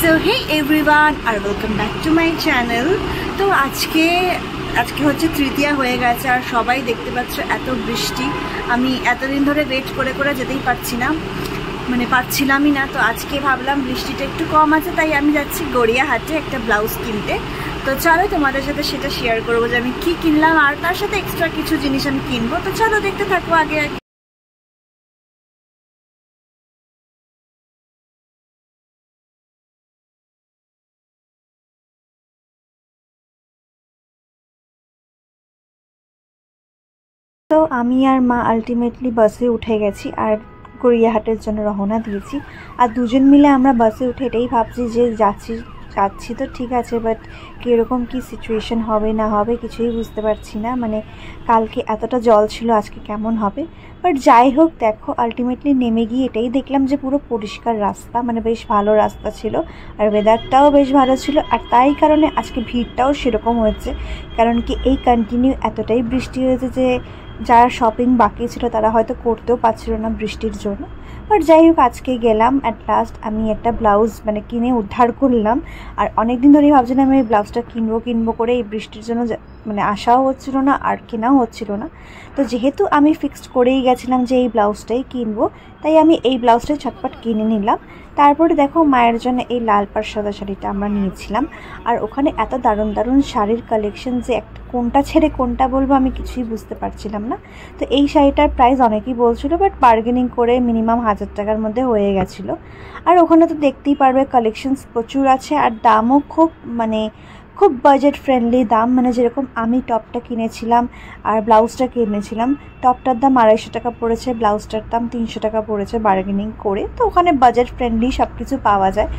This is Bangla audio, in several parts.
সো হে এভরিওয়ান আর welcome back to my channel. তো আজকে হচ্ছে তৃতীয়া হয়ে গেছে আর সবাই দেখতে পাচ্ছ এত বৃষ্টি। আমি এতদিন ধরে ওয়েট করে করে যেতেই পারছিলামই না। তো আজকে ভাবলাম বৃষ্টিটা একটু কম আছে, তাই আমি যাচ্ছি গড়িয়াহাটে একটা ব্লাউজ কিনতে। তো চলো তোমাদের সাথে সেটা শেয়ার করবো যে আমি কি কিনলাম, আর তার সাথে এক্সট্রা কিছু জিনিস আমি কিনবো। তো চলো দেখতে থাকবো আগে। তো আমি আর মা আলটিমেটলি বাসে উঠে গেছি আর গড়িয়াহাটের জন্য রওনা দিয়েছি। আর দুজন মিলে আমরা বাসে উঠে এটাই ভাবছি যে যাচ্ছি তো ঠিক আছে, বাট কীরকম কী সিচুয়েশন হবে না হবে কিছুই বুঝতে পারছি না। মানে কালকে এতটা জল ছিল, আজকে কেমন হবে। বাট যাই হোক, দেখো আলটিমেটলি নেমে গিয়ে এটাই দেখলাম যে পুরো পরিষ্কার রাস্তা, মানে বেশ ভালো রাস্তা ছিল আর ওয়েদারটাও বেশ ভালো ছিল। আর তাই কারণে আজকে ভিড়টাও সেরকম হয়েছে, কারণ কি এই কন্টিনিউ এতটাই বৃষ্টি হয়েছে যে যারা শপিং বাকি ছিল তারা হয়তো করতেও পারছিল না বৃষ্টির জন্য। বাট যাই হোক, আজকে গেলাম অ্যাট লাস্ট, আমি একটা ব্লাউজ কিনে উদ্ধার করলাম। আর অনেক দিন ধরেই ভাবছিলাম আমি এই ব্লাউজটা কিনবো করে, এই বৃষ্টির জন্য আশাও হচ্ছিল না আর কেনাও হচ্ছিল না। তো যেহেতু আমি ফিক্সড করেই গেছিলাম যে এই ব্লাউজটাই কিনবো, তাই আমি এই ব্লাউজটাই ছটপট কিনে নিলাম। তারপরে দেখো মায়ের জন্য এই লাল পাড় সাদা শাড়িটা আমরা নিয়েছিলাম। আর ওখানে এত দারুণ দারুণ শাড়ির কালেকশন যে কোনটা ছেড়ে কোনটা বলবো আমি কিছুই বুঝতে পারছিলাম না। তো এই শাড়িটার প্রাইস অনেকেই বলছিল, বাট বার্গেনিং করে মিনিমাম 1000 টাকার মধ্যে হয়ে গেছিলো। আর ওখানে তো দেখতেই পারবে কালেকশনস প্রচুর আছে আর দামও খুব বাজেট ফ্রেন্ডলি দাম। যেরকম আমি টপটা কিনেছিলাম আর ব্লাউজটা কিনেছিলাম, টপটার দাম 250 টাকা পড়েছে, ব্লাউজটার দাম 300 টাকা পড়েছে বার্গেনিং করে। তো ওখানে বাজেট ফ্রেন্ডলি সব কিছু পাওয়া যায়।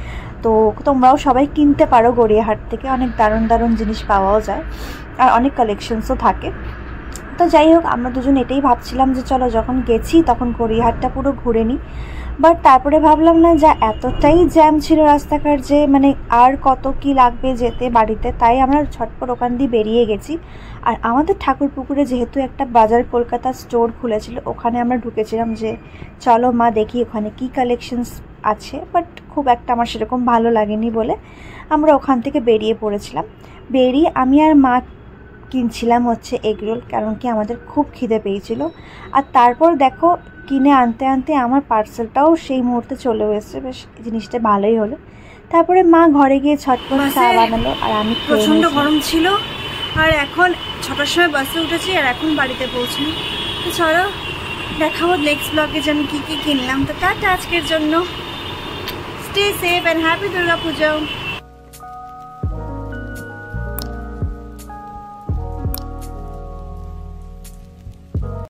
তো তোমরাও সবাই কিনতে পারো গড়িয়াহাট থেকে, অনেক দারুণ দারুণ জিনিস পাওয়াও যায় আর অনেক কালেকশনসও থাকে। তো যাই হোক, আমরা দুজন এটাই ভাবছিলাম যে চলো যখন গেছি তখন গড়িয়াহাটটা পুরো ঘুরে নিই। বাট তারপরে ভাবলাম না, যা এতটাই জ্যাম ছিল রাস্তাঘাট যে আর কত কি লাগবে যেতে বাড়িতে, তাই আমরা ছটপট ওখান দিয়ে বেরিয়ে গেছি। আর আমাদের ঠাকুরপুকুরে যেহেতু একটা বাজার কলকাতা স্টোর খুলেছিল, ওখানে আমরা ঢুকেছিলাম যে চলো মা দেখি ওখানে কি কালেকশনস আছে। বাট খুব একটা আমার সেরকম ভালো লাগেনি বলে আমরা ওখান থেকে বেরিয়ে পড়েছিলাম। বেরিয়ে আমি আর মা কিনছিলাম হচ্ছে এগরোল, কারণ কি আমাদের খুব খিদে পেয়েছিল। আর তারপর দেখো কিনে আনতে আনতে আমার পার্সেলটাও সেই মুহূর্তে চলে এসেছে, বেশ জিনিসটা ভালোই হলো। তারপরে মা ঘরে গিয়ে ছটপট চা বানালো আর আমি প্রচণ্ড গরম ছিল। আর এখন 6টার সময় বাসে উঠেছি আর এখন বাড়িতে পৌঁছাই। তো চলো দেখাবো নেক্সট ব্লগে যে আমি কী কী কিনলাম। তো টাটা আজকের জন্য, stay safe and happy Durga Puja.